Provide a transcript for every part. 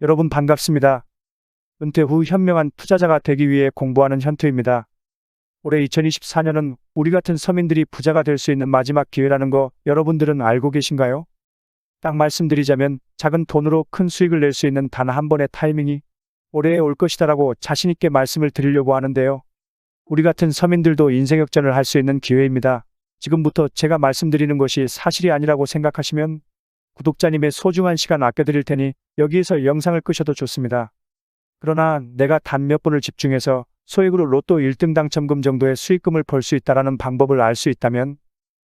여러분 반갑습니다. 은퇴 후 현명한 투자자가 되기 위해 공부하는 현투입니다. 올해 2024년은 우리 같은 서민들이 부자가 될 수 있는 마지막 기회라는 거 여러분들은 알고 계신가요? 딱 말씀드리자면 작은 돈으로 큰 수익을 낼 수 있는 단 한 번의 타이밍이 올해에 올 것이다라고 자신 있게 말씀을 드리려고 하는데요. 우리 같은 서민들도 인생 역전을 할 수 있는 기회입니다. 지금부터 제가 말씀드리는 것이 사실이 아니라고 생각하시면 구독자님의 소중한 시간 아껴드릴 테니 여기에서 영상을 끄셔도 좋습니다. 그러나 내가 단 몇 분을 집중해서 소액으로 로또 1등 당첨금 정도의 수익금을 벌 수 있다는 방법을 알 수 있다면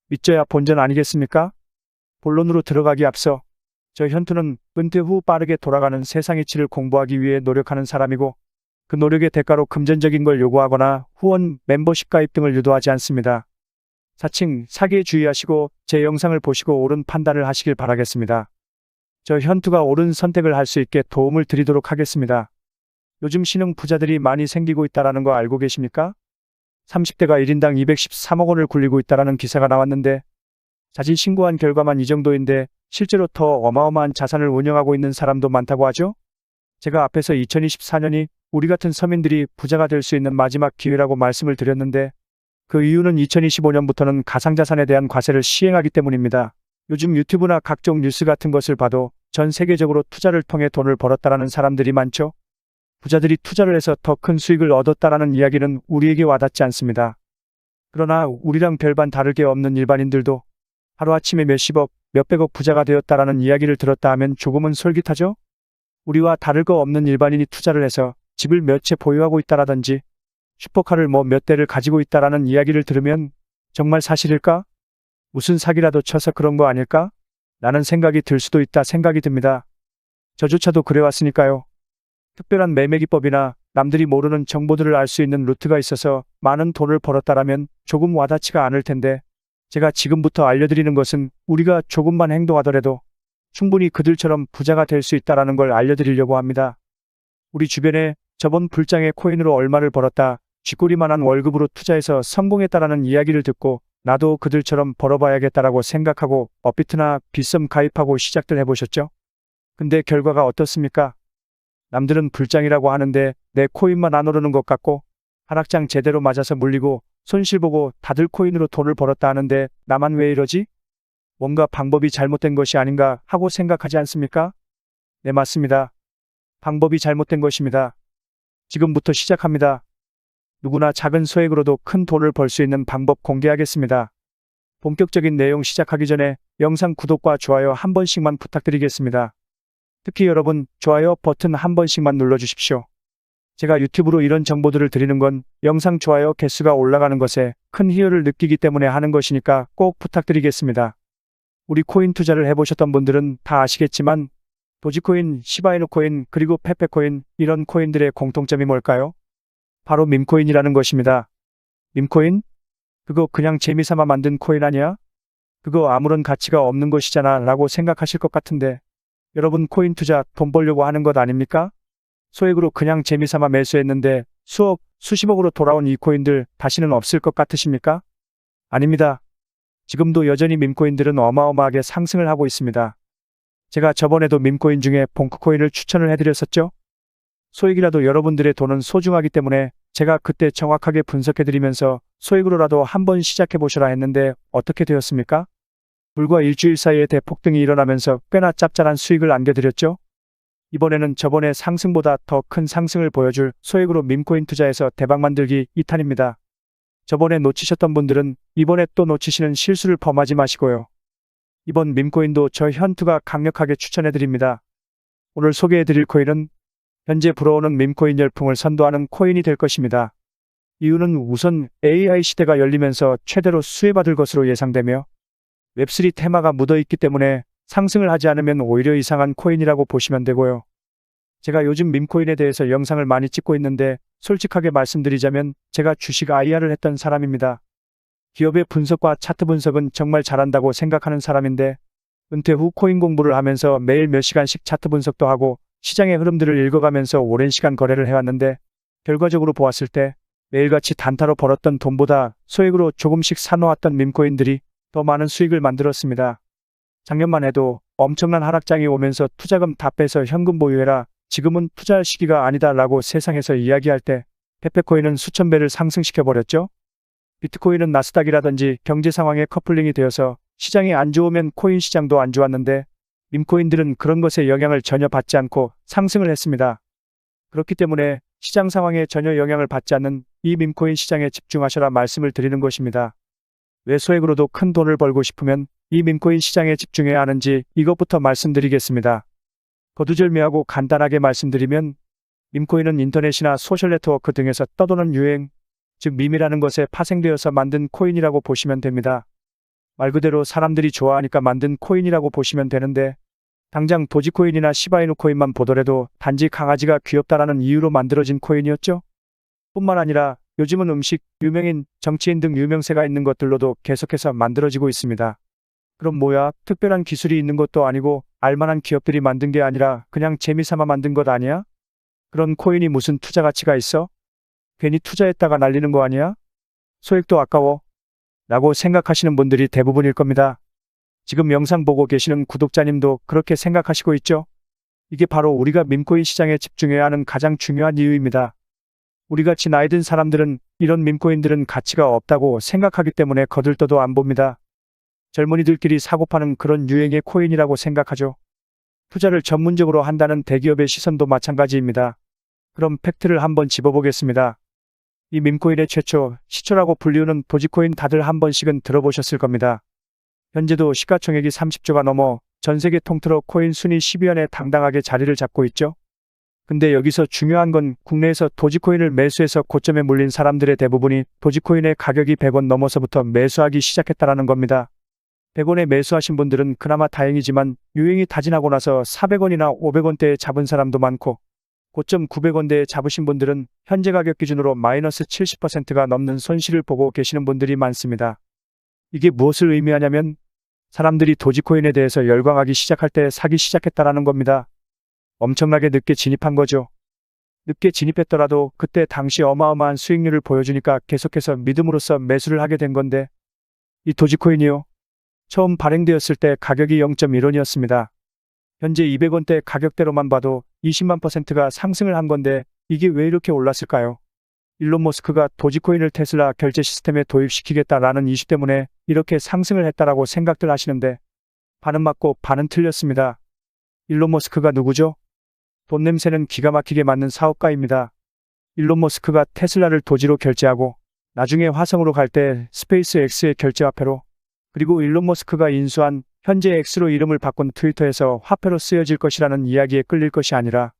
믿져야 본전 아니겠습니까? 본론으로 들어가기 앞서 저 현투는 은퇴 후 빠르게 돌아가는 세상 이치를 공부하기 위해 노력하는 사람이고 그 노력의 대가로 금전적인 걸 요구하거나 후원, 멤버십 가입 등을 유도하지 않습니다. 사칭, 사기에 주의하시고 제 영상을 보시고 옳은 판단을 하시길 바라겠습니다. 저 현투가 옳은 선택을 할 수 있게 도움을 드리도록 하겠습니다. 요즘 신흥 부자들이 많이 생기고 있다는 거 알고 계십니까? 30대가 1인당 213억 원을 굴리고 있다는 기사가 나왔는데 자진 신고한 결과만 이 정도인데 실제로 더 어마어마한 자산을 운영하고 있는 사람도 많다고 하죠? 제가 앞에서 2024년이 우리 같은 서민들이 부자가 될 수 있는 마지막 기회라고 말씀을 드렸는데 그 이유는 2025년부터는 가상자산에 대한 과세를 시행하기 때문입니다. 요즘 유튜브나 각종 뉴스 같은 것을 봐도 전 세계적으로 투자를 통해 돈을 벌었다라는 사람들이 많죠? 부자들이 투자를 해서 더 큰 수익을 얻었다라는 이야기는 우리에게 와닿지 않습니다. 그러나 우리랑 별반 다를 게 없는 일반인들도 하루아침에 몇십억, 몇백억 부자가 되었다라는 이야기를 들었다 하면 조금은 솔깃하죠? 우리와 다를 거 없는 일반인이 투자를 해서 집을 몇 채 보유하고 있다라든지 슈퍼카를 몇 대를 가지고 있다라는 이야기를 들으면 정말 사실일까? 무슨 사기라도 쳐서 그런 거 아닐까? 라는 생각이 들 수도 있다 생각이 듭니다. 저조차도 그래왔으니까요. 특별한 매매 기법이나 남들이 모르는 정보들을 알 수 있는 루트가 있어서 많은 돈을 벌었다라면 조금 와닿지가 않을 텐데 제가 지금부터 알려드리는 것은 우리가 조금만 행동하더라도 충분히 그들처럼 부자가 될 수 있다라는 걸 알려드리려고 합니다. 우리 주변에 저번 불장에 코인으로 얼마를 벌었다, 쥐꼬리만한 월급으로 투자해서 성공했다라는 이야기를 듣고 나도 그들처럼 벌어봐야겠다라고 생각하고 업비트나 빗썸 가입하고 시작들 해보셨죠? 근데 결과가 어떻습니까? 남들은 불장이라고 하는데 내 코인만 안 오르는 것 같고 하락장 제대로 맞아서 물리고 손실 보고 다들 코인으로 돈을 벌었다 하는데 나만 왜 이러지? 뭔가 방법이 잘못된 것이 아닌가 하고 생각하지 않습니까? 네, 맞습니다. 방법이 잘못된 것입니다. 지금부터 시작합니다. 누구나 작은 소액으로도 큰 돈을 벌 수 있는 방법 공개하겠습니다. 본격적인 내용 시작하기 전에 영상 구독과 좋아요 한 번씩만 부탁드리겠습니다. 특히 여러분, 좋아요 버튼 한 번씩만 눌러주십시오. 제가 유튜브로 이런 정보들을 드리는 건 영상 좋아요 개수가 올라가는 것에 큰 희열을 느끼기 때문에 하는 것이니까 꼭 부탁드리겠습니다. 우리 코인 투자를 해보셨던 분들은 다 아시겠지만 도지코인, 시바이누 코인, 그리고 페페코인 이런 코인들의 공통점이 뭘까요? 바로 밈코인이라는 것입니다. 밈코인? 그거 그냥 재미삼아 만든 코인 아니야? 그거 아무런 가치가 없는 것이잖아 라고 생각하실 것 같은데 여러분, 코인 투자 돈 벌려고 하는 것 아닙니까? 소액으로 그냥 재미삼아 매수했는데 수억, 수십억으로 돌아온 이 코인들 다시는 없을 것 같으십니까? 아닙니다. 지금도 여전히 밈코인들은 어마어마하게 상승을 하고 있습니다. 제가 저번에도 밈코인 중에 봉크코인을 추천을 해드렸었죠? 소액이라도 여러분들의 돈은 소중하기 때문에 제가 그때 정확하게 분석해드리면서 소액으로라도 한번 시작해보셔라 했는데 어떻게 되었습니까? 불과 일주일 사이에 대폭등이 일어나면서 꽤나 짭짤한 수익을 안겨드렸죠? 이번에는 저번에 상승보다 더 큰 상승을 보여줄 소액으로 밈코인 투자에서 대박 만들기 2탄입니다. 저번에 놓치셨던 분들은 이번에 또 놓치시는 실수를 범하지 마시고요. 이번 밈코인도 저 현투가 강력하게 추천해드립니다. 오늘 소개해드릴 코인은 현재 불어오는 밈코인 열풍을 선도하는 코인이 될 것입니다. 이유는 우선 AI 시대가 열리면서 최대로 수혜받을 것으로 예상되며 웹3 테마가 묻어있기 때문에 상승을 하지 않으면 오히려 이상한 코인이라고 보시면 되고요. 제가 요즘 밈코인에 대해서 영상을 많이 찍고 있는데 솔직하게 말씀드리자면 제가 주식 IR을 했던 사람입니다. 기업의 분석과 차트 분석은 정말 잘한다고 생각하는 사람인데 은퇴 후 코인 공부를 하면서 매일 몇 시간씩 차트 분석도 하고 시장의 흐름들을 읽어가면서 오랜 시간 거래를 해왔는데 결과적으로 보았을 때 매일같이 단타로 벌었던 돈보다 소액으로 조금씩 사놓았던 밈코인들이 더 많은 수익을 만들었습니다. 작년만 해도 엄청난 하락장이 오면서 투자금 다 빼서 현금 보유해라, 지금은 투자할 시기가 아니다라고 세상에서 이야기할 때 페페코인은 수천 배를 상승시켜버렸죠. 비트코인은 나스닥이라든지 경제 상황에 커플링이 되어서 시장이 안 좋으면 코인 시장도 안 좋았는데 밈코인들은 그런 것에 영향을 전혀 받지 않고 상승을 했습니다. 그렇기 때문에 시장 상황에 전혀 영향을 받지 않는 이 밈코인 시장에 집중하셔라 말씀을 드리는 것입니다. 왜 소액으로도 큰 돈을 벌고 싶으면 이 밈코인 시장에 집중해야 하는지 이것부터 말씀드리겠습니다. 거두절미하고 간단하게 말씀드리면 밈코인은 인터넷이나 소셜네트워크 등에서 떠도는 유행, 즉 밈이라는 것에 파생되어서 만든 코인이라고 보시면 됩니다. 말 그대로 사람들이 좋아하니까 만든 코인이라고 보시면 되는데 당장 도지코인이나 시바이누 코인만 보더라도 단지 강아지가 귀엽다라는 이유로 만들어진 코인이었죠. 뿐만 아니라 요즘은 음식, 유명인, 정치인 등 유명세가 있는 것들로도 계속해서 만들어지고 있습니다. 그럼 뭐야? 특별한 기술이 있는 것도 아니고 알만한 기업들이 만든 게 아니라 그냥 재미삼아 만든 것 아니야? 그런 코인이 무슨 투자 가치가 있어? 괜히 투자했다가 날리는 거 아니야? 소액도 아까워. 라고 생각하시는 분들이 대부분일 겁니다. 지금 영상 보고 계시는 구독자님도 그렇게 생각하시고 있죠? 이게 바로 우리가 밈코인 시장에 집중해야 하는 가장 중요한 이유입니다. 우리같이 나이 든 사람들은 이런 밈코인들은 가치가 없다고 생각하기 때문에 거들떠도 안 봅니다. 젊은이들끼리 사고 파는 그런 유행의 코인이라고 생각하죠. 투자를 전문적으로 한다는 대기업의 시선도 마찬가지입니다. 그럼 팩트를 한번 짚어보겠습니다. 이 밈코인의 최초 시초라고 불리우는 도지코인 다들 한 번씩은 들어보셨을 겁니다. 현재도 시가총액이 30조가 넘어 전 세계 통틀어 코인 순위 10위안에 당당하게 자리를 잡고 있죠. 근데 여기서 중요한 건 국내에서 도지코인을 매수해서 고점에 몰린 사람들의 대부분이 도지코인의 가격이 100원 넘어서부터 매수하기 시작했다라는 겁니다. 100원에 매수하신 분들은 그나마 다행이지만 유행이 타진하고 나서 400원이나 500원대에 잡은 사람도 많고 고점 900원대에 잡으신 분들은 현재 가격 기준으로 마이너스 70%가 넘는 손실을 보고 계시는 분들이 많습니다. 이게 무엇을 의미하냐면 사람들이 도지코인에 대해서 열광하기 시작할 때 사기 시작했다라는 겁니다. 엄청나게 늦게 진입한 거죠. 늦게 진입했더라도 그때 당시 어마어마한 수익률을 보여주니까 계속해서 믿음으로써 매수를 하게 된 건데 이 도지코인이요. 처음 발행되었을 때 가격이 0.1원이었습니다. 현재 200원대 가격대로만 봐도 20만 %가 상승을 한 건데 이게 왜 이렇게 올랐을까요? 일론 머스크가 도지코인을 테슬라 결제 시스템에 도입시키겠다라는 이슈 때문에 이렇게 상승을 했다라고 생각들 하시는데 반은 맞고 반은 틀렸습니다. 일론 머스크가 누구죠? 돈 냄새는 기가 막히게 맡는 사업가입니다. 일론 머스크가 테슬라를 도지로 결제하고 나중에 화성으로 갈 때 스페이스 X의 결제화폐로 그리고 일론 머스크가 인수한 현재 X로 이름을 바꾼 트위터에서 화폐로 쓰여질 것이라는 이야기에 끌릴 것이 아니라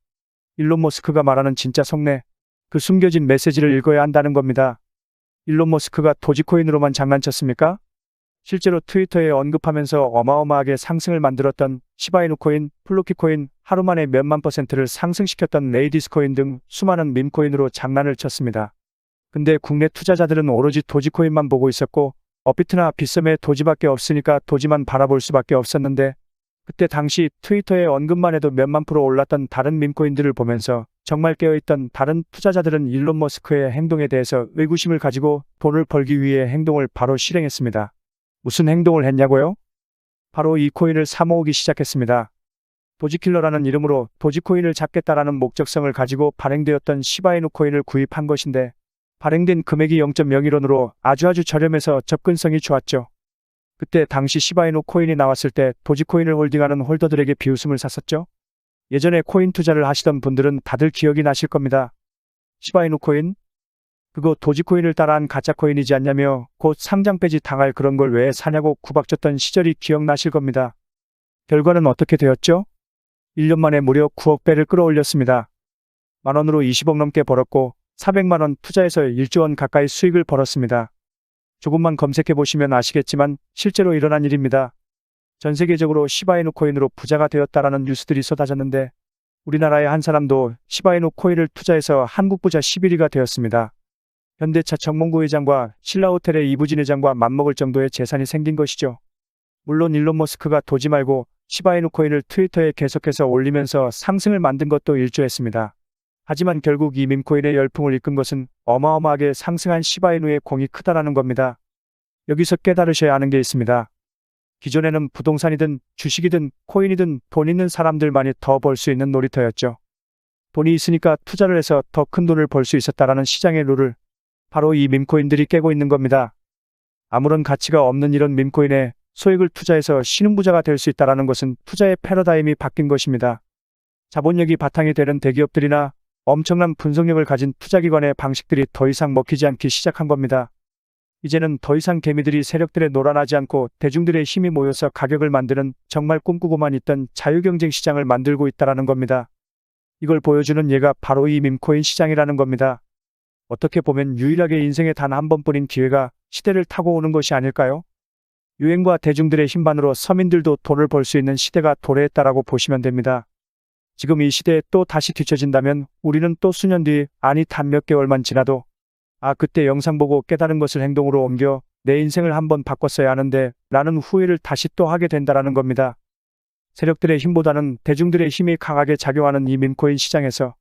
일론 머스크가 말하는 진짜 속내, 그 숨겨진 메시지를 읽어야 한다는 겁니다. 일론 머스크가 도지코인으로만 장난쳤습니까? 실제로 트위터에 언급하면서 어마어마하게 상승을 만들었던 시바이누 코인, 플루키 코인, 하루 만에 몇만 %를 상승시켰던 레이디스 코인 등 수많은 밈코인으로 장난을 쳤습니다. 근데 국내 투자자들은 오로지 도지코인만 보고 있었고 업비트나 빗썸에 도지밖에 없으니까 도지만 바라볼 수밖에 없었는데 그때 당시 트위터에 언급만 해도 몇만 % 올랐던 다른 밈코인들을 보면서 정말 깨어있던 다른 투자자들은 일론 머스크의 행동에 대해서 의구심을 가지고 돈을 벌기 위해 행동을 바로 실행했습니다. 무슨 행동을 했냐고요? 바로 이 코인을 사모으기 시작했습니다. 도지킬러라는 이름으로 도지코인을 잡겠다라는 목적성을 가지고 발행되었던 시바이누 코인을 구입한 것인데 발행된 금액이 0.01원으로 아주 저렴해서 접근성이 좋았죠. 그때 당시 시바이누 코인이 나왔을 때 도지코인을 홀딩하는 홀더들에게 비웃음을 샀었죠. 예전에 코인 투자를 하시던 분들은 다들 기억이 나실 겁니다. 시바이누 코인? 그거 도지코인을 따라한 가짜코인이지 않냐며 곧 상장 폐지 당할 그런 걸 왜 사냐고 구박쳤던 시절이 기억나실 겁니다. 결과는 어떻게 되었죠? 1년 만에 무려 9억 배를 끌어올렸습니다. 만원으로 20억 넘게 벌었고 400만원 투자해서 1조 원 가까이 수익을 벌었습니다. 조금만 검색해보시면 아시겠지만 실제로 일어난 일입니다. 전 세계적으로 시바이누 코인으로 부자가 되었다라는 뉴스들이 쏟아졌는데 우리나라의 한 사람도 시바이누 코인을 투자해서 한국 부자 11위가 되었습니다. 현대차 정몽구 회장과 신라호텔의 이부진 회장과 맞먹을 정도의 재산이 생긴 것이죠. 물론 일론 머스크가 도지 말고 시바이누 코인을 트위터에 계속해서 올리면서 상승을 만든 것도 일조했습니다. 하지만 결국 이 밈코인의 열풍을 이끈 것은 어마어마하게 상승한 시바이누의 공이 크다라는 겁니다. 여기서 깨달으셔야 하는 게 있습니다. 기존에는 부동산이든 주식이든 코인이든 돈 있는 사람들만이 더 벌 수 있는 놀이터였죠. 돈이 있으니까 투자를 해서 더 큰 돈을 벌 수 있었다라는 시장의 룰을 바로 이 밈코인들이 깨고 있는 겁니다. 아무런 가치가 없는 이런 밈코인에 소액을 투자해서 신흥부자가 될 수 있다는 것은 투자의 패러다임이 바뀐 것입니다. 자본력이 바탕이 되는 대기업들이나 엄청난 분석력을 가진 투자기관의 방식들이 더 이상 먹히지 않기 시작한 겁니다. 이제는 더 이상 개미들이 세력들에 놀아나지 않고 대중들의 힘이 모여서 가격을 만드는 정말 꿈꾸고만 있던 자유경쟁 시장을 만들고 있다는 겁니다. 이걸 보여주는 예가 바로 이 밈코인 시장이라는 겁니다. 어떻게 보면 유일하게 인생에 단 한 번뿐인 기회가 시대를 타고 오는 것이 아닐까요? 유행과 대중들의 힘만으로 서민들도 돈을 벌 수 있는 시대가 도래했다라고 보시면 됩니다. 지금 이 시대에 또 다시 뒤처진다면 우리는 또 수년 뒤, 아니 단 몇 개월만 지나도 그때 영상 보고 깨달은 것을 행동으로 옮겨 내 인생을 한번 바꿨어야 하는데 라는 후회를 다시 또 하게 된다라는 겁니다. 세력들의 힘보다는 대중들의 힘이 강하게 작용하는 이 밈코인 시장에서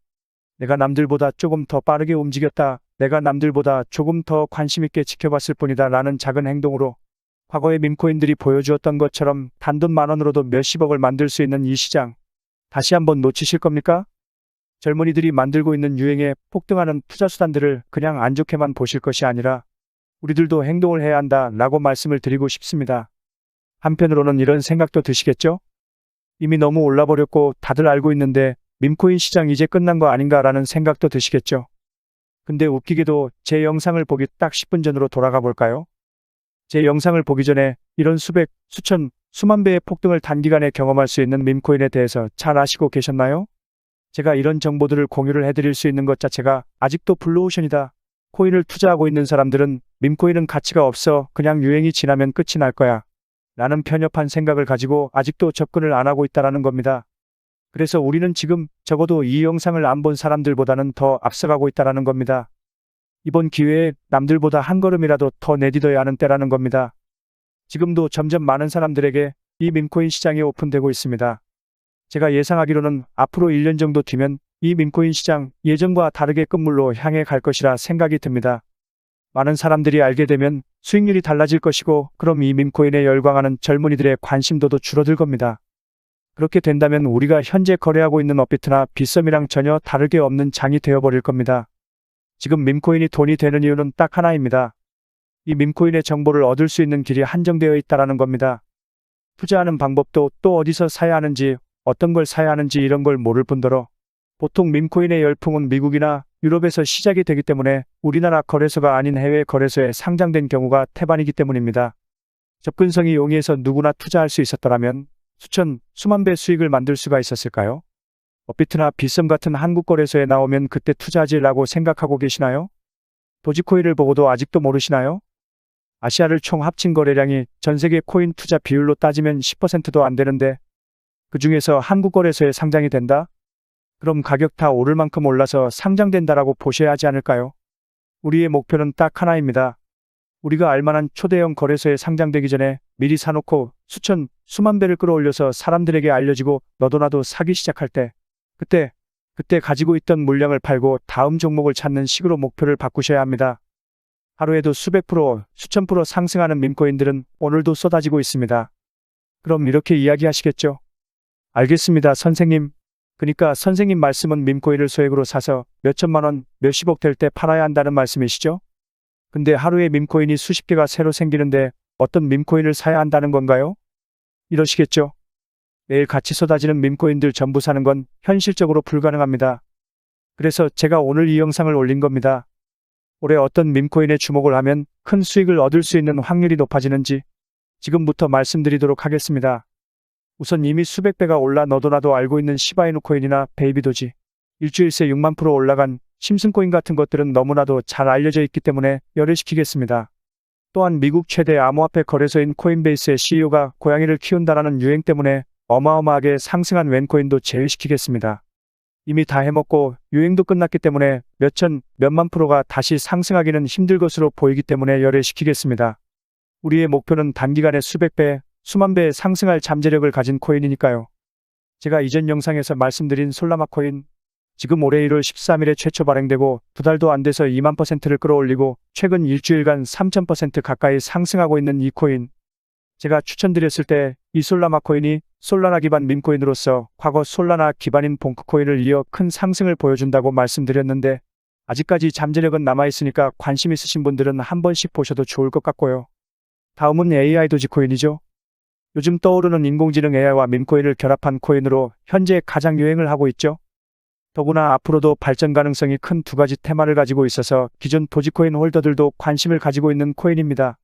내가 남들보다 조금 더 빠르게 움직였다, 내가 남들보다 조금 더 관심 있게 지켜봤을 뿐이다 라는 작은 행동으로 과거의 밈코인들이 보여주었던 것처럼 단돈 10,000원으로도 몇십억을 만들 수 있는 이 시장, 다시 한번 놓치실 겁니까? 젊은이들이 만들고 있는 유행에 폭등하는 투자 수단들을 그냥 안 좋게만 보실 것이 아니라 우리들도 행동을 해야 한다 라고 말씀을 드리고 싶습니다. 한편으로는 이런 생각도 드시겠죠? 이미 너무 올라버렸고 다들 알고 있는데 밈코인 시장 이제 끝난 거 아닌가 라는 생각도 드시겠죠? 근데 웃기게도 제 영상을 보기 딱 10분 전으로 돌아가 볼까요? 제 영상을 보기 전에 이런 수백, 수천, 수만 배의 폭등을 단기간에 경험할 수 있는 밈코인에 대해서 잘 아시고 계셨나요? 제가 이런 정보들을 공유를 해드릴 수 있는 것 자체가 아직도 블루오션이다. 코인을 투자하고 있는 사람들은 밈코인은 가치가 없어, 그냥 유행이 지나면 끝이 날 거야 라는 편협한 생각을 가지고 아직도 접근을 안 하고 있다는 겁니다. 그래서 우리는 지금 적어도 이 영상을 안 본 사람들보다는 더 앞서가고 있다는 겁니다. 이번 기회에 남들보다 한 걸음이라도 더 내딛어야 하는 때라는 겁니다. 지금도 점점 많은 사람들에게 이 밈코인 시장이 오픈되고 있습니다. 제가 예상하기로는 앞으로 1년 정도 뒤면 이 밈코인 시장 예전과 다르게 끝물로 향해 갈 것이라 생각이 듭니다. 많은 사람들이 알게 되면 수익률이 달라질 것이고, 그럼 이 밈코인에 열광하는 젊은이들의 관심도도 줄어들 겁니다. 그렇게 된다면 우리가 현재 거래하고 있는 업비트나 빗썸이랑 전혀 다르게 없는 장이 되어버릴 겁니다. 지금 밈코인이 돈이 되는 이유는 딱 하나입니다. 이 밈코인의 정보를 얻을 수 있는 길이 한정되어 있다는 겁니다. 투자하는 방법도 또 어디서 사야 하는지, 어떤 걸 사야 하는지 이런 걸 모를 뿐더러 보통 밈코인의 열풍은 미국이나 유럽에서 시작이 되기 때문에 우리나라 거래소가 아닌 해외 거래소에 상장된 경우가 태반이기 때문입니다. 접근성이 용이해서 누구나 투자할 수 있었더라면 수천, 수만 배 수익을 만들 수가 있었을까요? 업비트나 빗썸 같은 한국 거래소에 나오면 그때 투자하지라고 생각하고 계시나요? 도지코인을 보고도 아직도 모르시나요? 아시아를 총 합친 거래량이 전 세계 코인 투자 비율로 따지면 10%도 안 되는데 그 중에서 한국 거래소에 상장이 된다? 그럼 가격 다 오를 만큼 올라서 상장된다라고 보셔야 하지 않을까요? 우리의 목표는 딱 하나입니다. 우리가 알만한 초대형 거래소에 상장되기 전에 미리 사놓고 수천, 수만 배를 끌어올려서 사람들에게 알려지고 너도 나도 사기 시작할 때 그때 가지고 있던 물량을 팔고 다음 종목을 찾는 식으로 목표를 바꾸셔야 합니다. 하루에도 수백 프로, 수천 프로 상승하는 밈코인들은 오늘도 쏟아지고 있습니다. 그럼 이렇게 이야기하시겠죠? 알겠습니다, 선생님. 그러니까 선생님 말씀은 밈코인을 소액으로 사서 몇천만 원, 몇십억 될 때 팔아야 한다는 말씀이시죠? 근데 하루에 밈코인이 수십 개가 새로 생기는데 어떤 밈코인을 사야 한다는 건가요? 이러시겠죠? 매일 같이 쏟아지는 밈코인들 전부 사는 건 현실적으로 불가능합니다. 그래서 제가 오늘 이 영상을 올린 겁니다. 올해 어떤 밈코인에 주목을 하면 큰 수익을 얻을 수 있는 확률이 높아지는지 지금부터 말씀드리도록 하겠습니다. 우선 이미 수백 배가 올라 너도 나도 알고 있는 시바이누 코인이나 베이비도지, 일주일 새 6만 프로 올라간 심슨코인 같은 것들은 너무나도 잘 알려져 있기 때문에 열애시키겠습니다. 또한 미국 최대 암호화폐 거래소인 코인베이스의 CEO가 고양이를 키운다라는 유행 때문에 어마어마하게 상승한 웬코인도 제외시키겠습니다. 이미 다 해먹고 유행도 끝났기 때문에 몇천, 몇만 프로가 다시 상승하기는 힘들 것으로 보이기 때문에 열애시키겠습니다. 우리의 목표는 단기간에 수백 배, 수만 배의 상승할 잠재력을 가진 코인이니까요. 제가 이전 영상에서 말씀드린 솔라마 코인, 지금 올해 1월 13일에 최초 발행되고 두 달도 안 돼서 2만%를 끌어올리고 최근 일주일간 3000% 가까이 상승하고 있는 이 코인. 제가 추천드렸을 때 이 솔라나 코인이 솔라나 기반 밈코인으로서 과거 솔라나 기반인 봉크코인을 이어 큰 상승을 보여준다고 말씀드렸는데 아직까지 잠재력은 남아있으니까 관심 있으신 분들은 한 번씩 보셔도 좋을 것 같고요. 다음은 AI 도지코인이죠. 요즘 떠오르는 인공지능 AI와 밈코인을 결합한 코인으로 현재 가장 유행을 하고 있죠. 더구나 앞으로도 발전 가능성이 큰 두 가지 테마를 가지고 있어서 기존 도지코인 홀더들도 관심을 가지고 있는 코인입니다.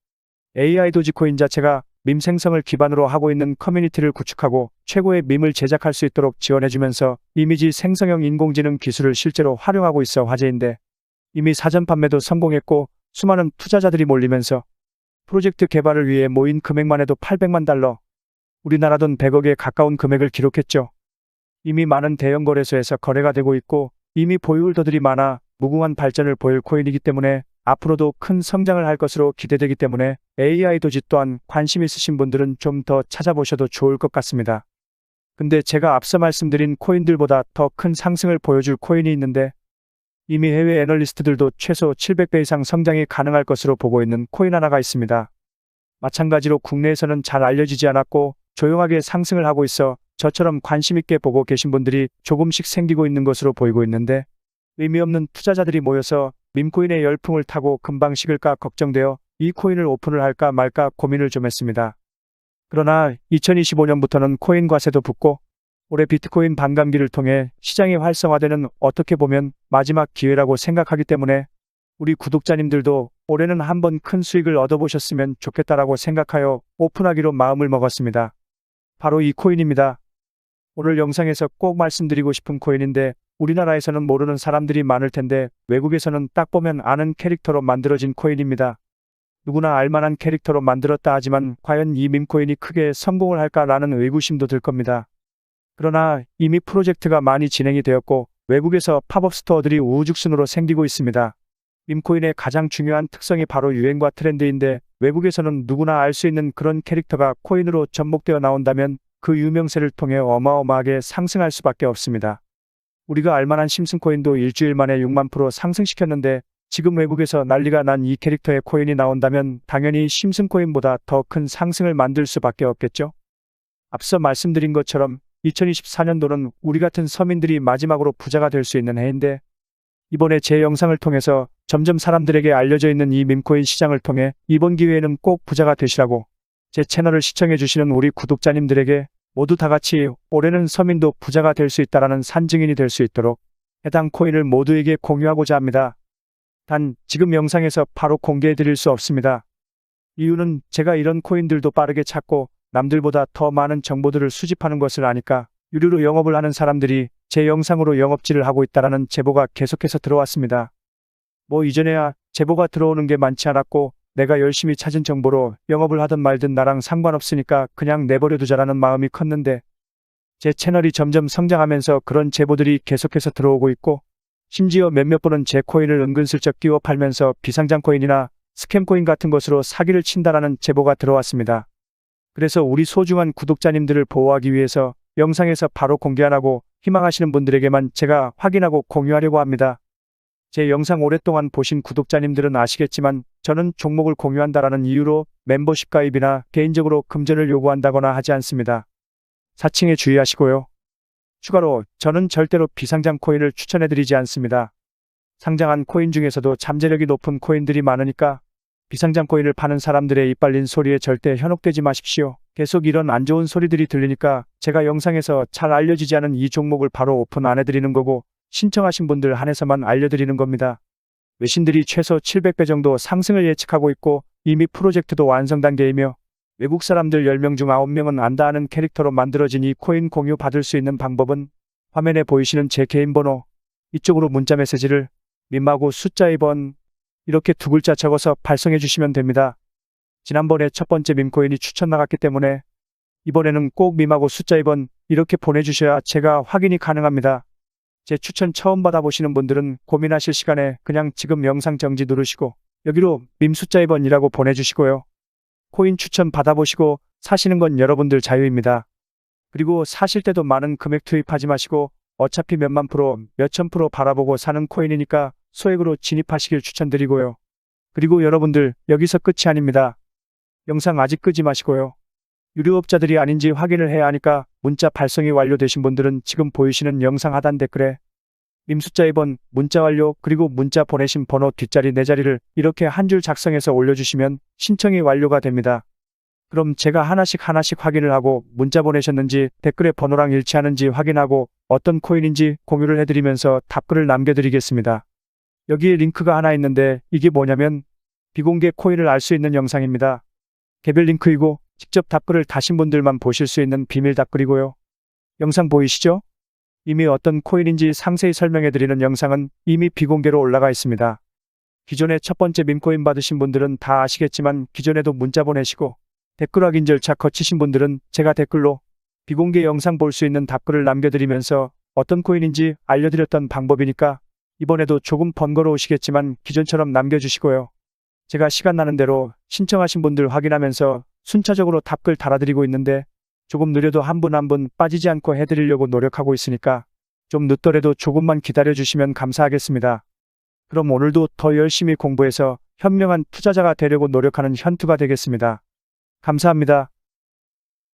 AI 도지코인 자체가 밈 생성을 기반으로 하고 있는 커뮤니티를 구축하고 최고의 밈을 제작할 수 있도록 지원해주면서 이미지 생성형 인공지능 기술을 실제로 활용하고 있어 화제인데 이미 사전 판매도 성공했고 수많은 투자자들이 몰리면서 프로젝트 개발을 위해 모인 금액만 해도 800만 달러, 우리나라 돈 100억에 가까운 금액을 기록했죠. 이미 많은 대형 거래소에서 거래가 되고 있고 이미 보유 홀더들이 많아 무궁한 발전을 보일 코인이기 때문에 앞으로도 큰 성장을 할 것으로 기대되기 때문에 AI 도지 또한 관심 있으신 분들은 좀 더 찾아보셔도 좋을 것 같습니다. 근데 제가 앞서 말씀드린 코인들보다 더 큰 상승을 보여줄 코인이 있는데 이미 해외 애널리스트들도 최소 700배 이상 성장이 가능할 것으로 보고 있는 코인 하나가 있습니다. 마찬가지로 국내에서는 잘 알려지지 않았고 조용하게 상승을 하고 있어 저처럼 관심 있게 보고 계신 분들이 조금씩 생기고 있는 것으로 보이고 있는데 의미 없는 투자자들이 모여서 밈코인의 열풍을 타고 금방 식을까 걱정되어 이 코인을 오픈을 할까 말까 고민을 좀 했습니다. 그러나 2025년부터는 코인 과세도 붙고 올해 비트코인 반감기를 통해 시장이 활성화되는 어떻게 보면 마지막 기회라고 생각하기 때문에 우리 구독자님들도 올해는 한번 큰 수익을 얻어보셨으면 좋겠다라고 생각하여 오픈하기로 마음을 먹었습니다. 바로 이 코인입니다. 오늘 영상에서 꼭 말씀드리고 싶은 코인인데 우리나라에서는 모르는 사람들이 많을 텐데 외국에서는 딱 보면 아는 캐릭터로 만들어진 코인입니다. 누구나 알만한 캐릭터로 만들었다 하지만 과연 이 밈코인이 크게 성공을 할까라는 의구심도 들 겁니다. 그러나 이미 프로젝트가 많이 진행이 되었고 외국에서 팝업 스토어들이 우후죽순으로 생기고 있습니다. 밈코인의 가장 중요한 특성이 바로 유행과 트렌드인데 외국에서는 누구나 알 수 있는 그런 캐릭터가 코인으로 접목되어 나온다면 그 유명세를 통해 어마어마하게 상승할 수밖에 없습니다. 우리가 알만한 심슨코인도 일주일 만에 6만% 상승시켰는데 지금 외국에서 난리가 난 이 캐릭터의 코인이 나온다면 당연히 심슨코인보다 더 큰 상승을 만들 수밖에 없겠죠. 앞서 말씀드린 것처럼 2024년도는 우리 같은 서민들이 마지막으로 부자가 될 수 있는 해인데 이번에 제 영상을 통해서 점점 사람들에게 알려져 있는 이 밈코인 시장을 통해 이번 기회에는 꼭 부자가 되시라고 제 채널을 시청해주시는 우리 구독자님들에게 모두 다같이 올해는 서민도 부자가 될 수 있다라는 산증인이 될 수 있도록 해당 코인을 모두에게 공유하고자 합니다. 단 지금 영상에서 바로 공개해드릴 수 없습니다. 이유는 제가 이런 코인들도 빠르게 찾고 남들보다 더 많은 정보들을 수집하는 것을 아니까 유료로 영업을 하는 사람들이 제 영상으로 영업질을 하고 있다라는 제보가 계속해서 들어왔습니다. 뭐 이전에야 제보가 들어오는 게 많지 않았고 내가 열심히 찾은 정보로 영업을 하든 말든 나랑 상관없으니까 그냥 내버려두자라는 마음이 컸는데 제 채널이 점점 성장하면서 그런 제보들이 계속해서 들어오고 있고 심지어 몇몇 분은 제 코인을 은근슬쩍 끼워 팔면서 비상장 코인이나 스캠 코인 같은 것으로 사기를 친다라는 제보가 들어왔습니다. 그래서 우리 소중한 구독자님들을 보호하기 위해서 영상에서 바로 공개 안 하고 희망하시는 분들에게만 제가 확인하고 공유하려고 합니다. 제 영상 오랫동안 보신 구독자님들은 아시겠지만 저는 종목을 공유한다라는 이유로 멤버십 가입이나 개인적으로 금전을 요구한다거나 하지 않습니다. 사칭에 주의하시고요. 추가로 저는 절대로 비상장 코인을 추천해드리지 않습니다. 상장한 코인 중에서도 잠재력이 높은 코인들이 많으니까 비상장 코인을 파는 사람들의 이빨린 소리에 절대 현혹되지 마십시오. 계속 이런 안 좋은 소리들이 들리니까 제가 영상에서 잘 알려지지 않은 이 종목을 바로 오픈 안 해드리는 거고 신청하신 분들 한해서만 알려드리는 겁니다. 외신들이 최소 700배 정도 상승을 예측하고 있고 이미 프로젝트도 완성 단계이며 외국 사람들 10명 중 9명은 안다 하는 캐릭터로 만들어진 이 코인 공유 받을 수 있는 방법은 화면에 보이시는 제 개인 번호 이쪽으로 문자 메시지를 밈하고 숫자 2번 이렇게 두 글자 적어서 발송해 주시면 됩니다. 지난번에 첫 번째 밈코인이 추천 나갔기 때문에 이번에는 꼭 밈하고 숫자 2번 이렇게 보내주셔야 제가 확인이 가능합니다. 제 추천 처음 받아보시는 분들은 고민하실 시간에 그냥 지금 영상 정지 누르시고 여기로 밈 숫자 2번이라고 보내주시고요. 코인 추천 받아보시고 사시는 건 여러분들 자유입니다. 그리고 사실 때도 많은 금액 투입하지 마시고 어차피 몇만 프로, 몇천 프로 바라보고 사는 코인이니까 소액으로 진입하시길 추천드리고요. 그리고 여러분들 여기서 끝이 아닙니다. 영상 아직 끄지 마시고요. 유료업자들이 아닌지 확인을 해야 하니까 문자 발송이 완료되신 분들은 지금 보이시는 영상 하단 댓글에 림숫자 2번, 문자 완료, 그리고 문자 보내신 번호 뒷자리 4자리를 이렇게 한 줄 작성해서 올려주시면 신청이 완료가 됩니다. 그럼 제가 하나씩 확인을 하고 문자 보내셨는지 댓글에 번호랑 일치하는지 확인하고 어떤 코인인지 공유를 해드리면서 답글을 남겨드리겠습니다. 여기에 링크가 하나 있는데 이게 뭐냐면 비공개 코인을 알 수 있는 영상입니다. 개별 링크이고 직접 답글을 다신 분들만 보실 수 있는 비밀 답글이고요. 영상 보이시죠? 이미 어떤 코인인지 상세히 설명해드리는 영상은 이미 비공개로 올라가 있습니다. 기존에 첫 번째 밈코인 받으신 분들은 다 아시겠지만 기존에도 문자 보내시고 댓글 확인 절차 거치신 분들은 제가 댓글로 비공개 영상 볼 수 있는 답글을 남겨드리면서 어떤 코인인지 알려드렸던 방법이니까 이번에도 조금 번거로우시겠지만 기존처럼 남겨주시고요. 제가 시간 나는 대로 신청하신 분들 확인하면서 순차적으로 답글 달아드리고 있는데 조금 느려도 한 분 한 분 빠지지 않고 해드리려고 노력하고 있으니까 좀 늦더라도 조금만 기다려주시면 감사하겠습니다. 그럼 오늘도 더 열심히 공부해서 현명한 투자자가 되려고 노력하는 현투가 되겠습니다. 감사합니다.